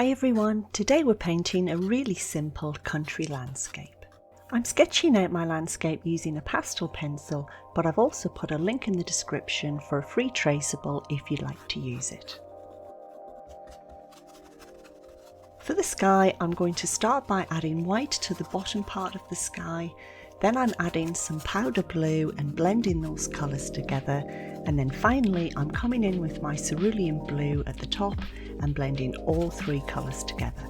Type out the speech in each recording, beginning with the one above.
Hi everyone, today we're painting a really simple country landscape. I'm sketching out my landscape using a pastel pencil, but I've also put a link in the description for a free traceable if you'd like to use it. For the sky, I'm going to start by adding white to the bottom part of the sky, then I'm adding some powder blue and blending those colours together, and then finally I'm coming in with my cerulean blue at the top and blending all three colours together.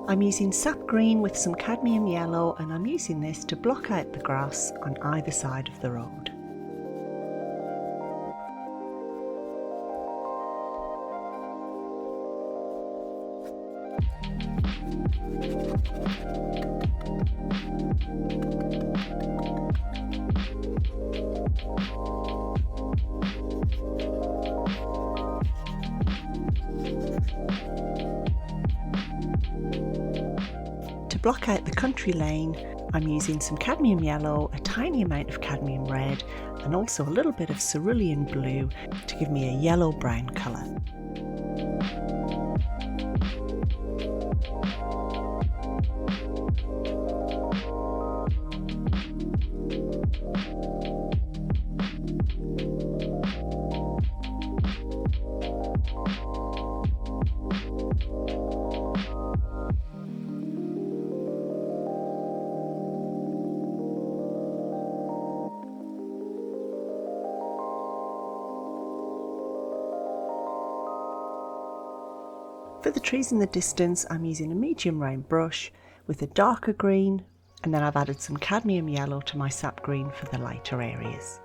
I'm using sap green with some cadmium yellow, and I'm using this to block out the grass on either side of the road. To block out the country lane, I'm using some cadmium yellow, a tiny amount of cadmium red, and also a little bit of cerulean blue to give me a yellow-brown colour. For the trees in the distance, I'm using a medium round brush with a darker green, and then I've added some cadmium yellow to my sap green for the lighter areas.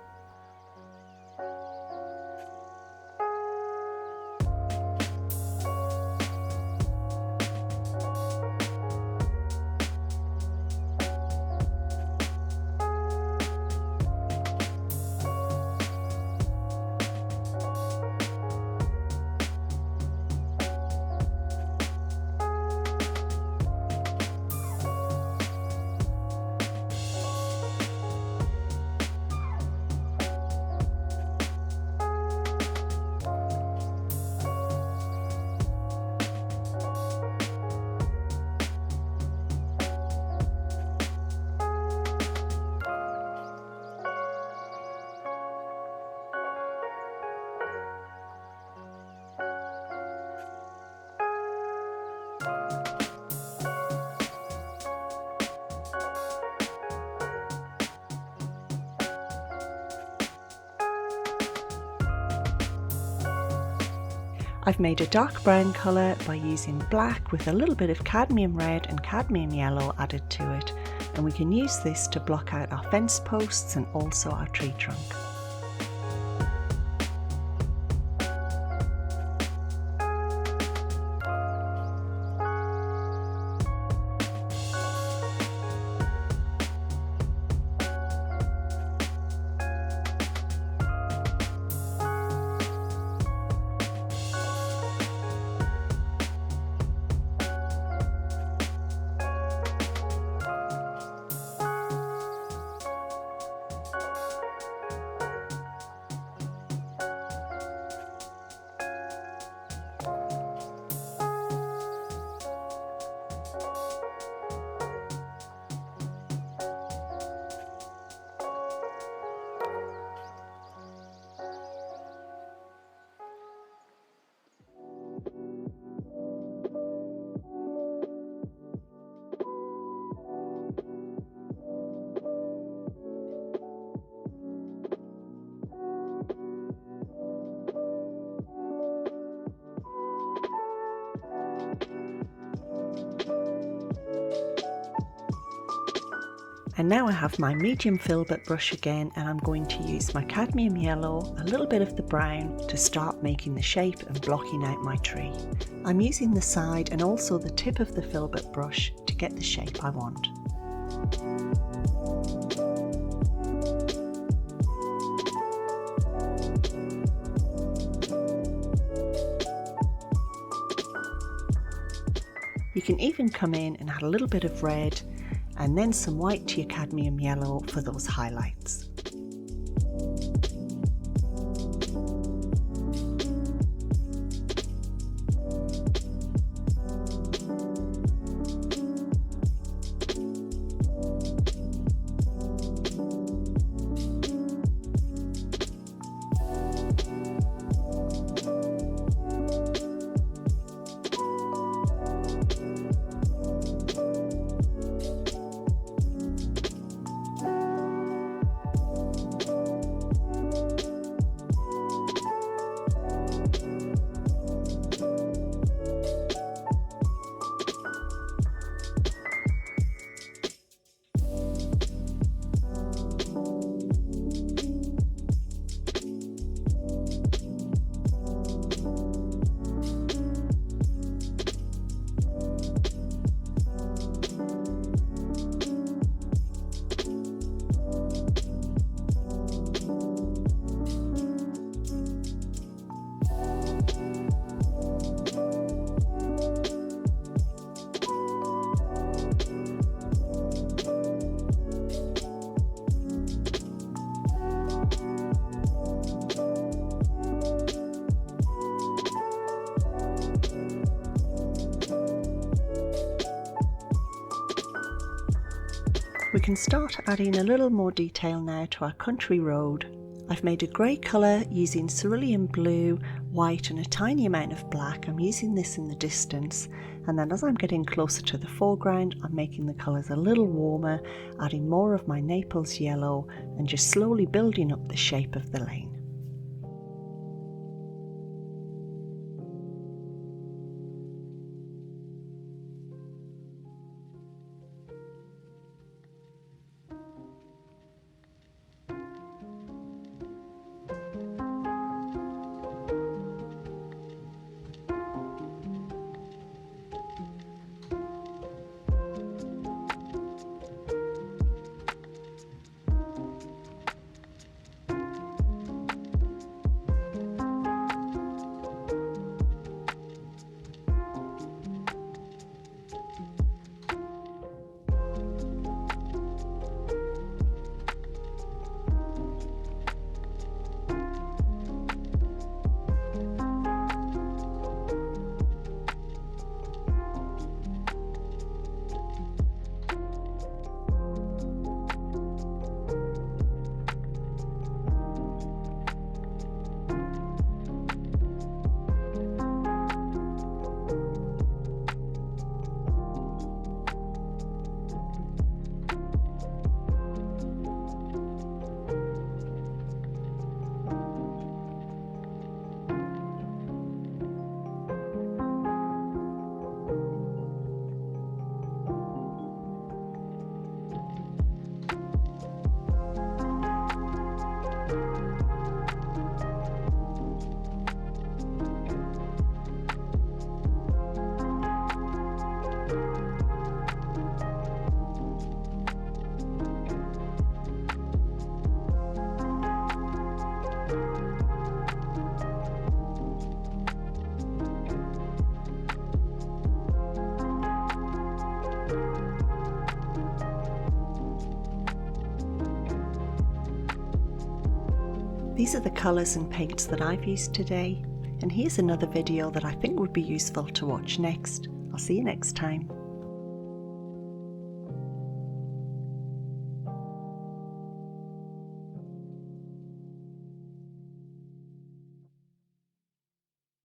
I've made a dark brown colour by using black with a little bit of cadmium red and cadmium yellow added to it, and we can use this to block out our fence posts and also our tree trunk. And now I have my medium filbert brush again, and I'm going to use my cadmium yellow, a little bit of the brown to start making the shape and blocking out my tree. I'm using the side and also the tip of the filbert brush to get the shape I want. can even come in and add a little bit of red and then some white to your cadmium yellow for those highlights. We can start adding a little more detail now to our country road. I've made a grey colour using cerulean blue, white and a tiny amount of black. I'm using this in the distance, and then as I'm getting closer to the foreground I'm making the colours a little warmer, adding more of my Naples yellow and just slowly building up the shape of the lane. These are the colours and paints that I've used today, and here's another video that I think would be useful to watch next. I'll see you next time.